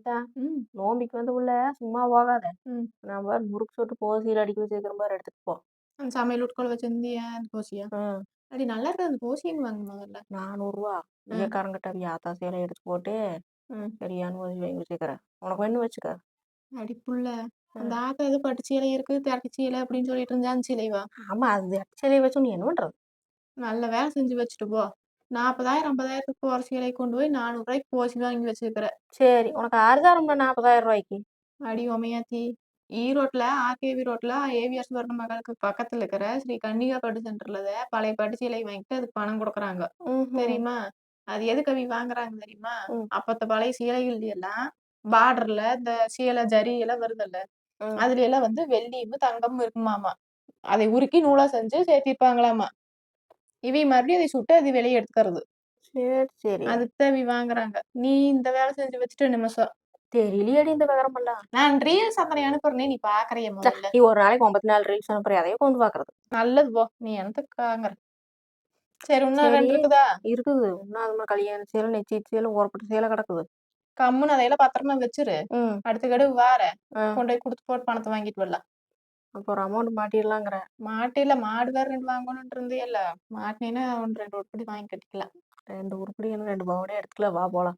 நெட்டா, ம். நோம்பிக்கு வந்து உள்ள சும்மா போகாத. ம். நான் பாரு முறுக்கு சுட்டு போசையில அடுக்கி வச்சிருக்கிறேன் பாரு எடுத்துட்டு போ. அந்த சமையல் உட்கொள்ள வச்சிருந்தியா அந்த கோசியா? ம். அடி நல்லா இருக்காது அந்த கோசி எங்க வாங்குன முதல்ல? ரூ. 400 ம். ஈயக்காரங்கிட்ட அவிய ஆத்தா சேலைய எடுத்து போட்டு, ம். சரியான்னு ஓதி வாங்கி வச்சுக்கிறேன். உனக்கு வேணும்னு வச்சுக்க. அடி புள்ள. அந்த ம். ஆத்தா ஏதோ பட்டு சேலை இருக்கு, திரட்டு சேலை அப்படின்னு சொல்லிட்டு இருந்தா அந்த சேலைவா? ஆமா, அது சேலைய வச்சு நீ என்ன பண்றது? நல்ல வேலை செஞ்சு வச்சுட்டு போ. 40,000 50,000த்துக்கு போற சேலைய கொண்டு போய் ரூ. 400க்கு கோசி வாங்கி வச்சிருக்கிற. சரி, உனக்கு ஆறுதாரம்ல ரூ. 40,000. அடி உமையாச்சி. ஈரோட்ல ஆர்கேவி ரோட்ல ஏவிஆர் சுவர்ண மகாலுக்கு பக்கத்துல இருக்கிற ஸ்ரீ கன்னிகா பட்டு சென்டர்ல பழைய பட்டு சேலை வாங்கிட்டு அதுக்கு பணம் குடுக்குறாங்க. ம்ஹ்ம். தெரியுமா? அது எதுக்கு அவிய வாங்குறாங்க தெரியுமா? ம். அப்பத்த பழைய சீலைகள் எல்லாம் பார்டர்ல இந்த சீலை ஜரி எல்லாம் வருதுல்ல. ம். அதுல எல்லாம் வந்து வெள்ளியும், தங்கமும் இருக்குமாமா. அதை உருக்கி நூலா செஞ்சு சேர்த்திருப்பாங்களாமா. இவிய மறுபடியும் அதை சுட்டு அதை வெளிய எடுத்துக்கிறது. சரி, சரி. அதுக்குத்தான் இவிய வாங்குறாங்க. நீ இந்த வேலை செஞ்சு வச்சுட்டு நிமிஷம். தெரியலையேடி இந்த விவரமெல்லாம். நான் ரீல்ஸ் அத்தனை அனுப்புறேனே நீ பாக்குறியா முதல்ல? நீ ஒரு நாளைக்கு 54 ரீல்ஸ் அனுப்புறிய, அதையே உட்காந்து பாக்குறது. நல்லது போ. நீ என்னத்துக்கு வாங்குற? சரி இன்னும் சரி, 2 இருக்குதா? இருக்குது. இன்னும் அது மாதிரி கல்யாண சேலை, நிச்சயித்த சேலை, ஓரப்பட்ட சேலை கிடக்குது. கம்முனு அதையெல்லாம் பத்திரமா வச்சிரு. ம். அடுத்த கடுவு வாரேன். ஆ. கொண்டு போய் குடுத்து போட்டு பணத்த வாங்கிட்டு வரலாம். அப்போ ஒரு அமௌண்ட் மாட்டிடலாங்கிற. மாட்டில மாடு வேற 2 வாங்கணும்னு இருந்தியல்ல. மாட்டினீன்னா 1, 2 உருப்படி வாங்கி கட்டிக்கலாம். 2 உருப்படி என்ன 2 பவுனே எடுத்துக்கல, வா போலாம்.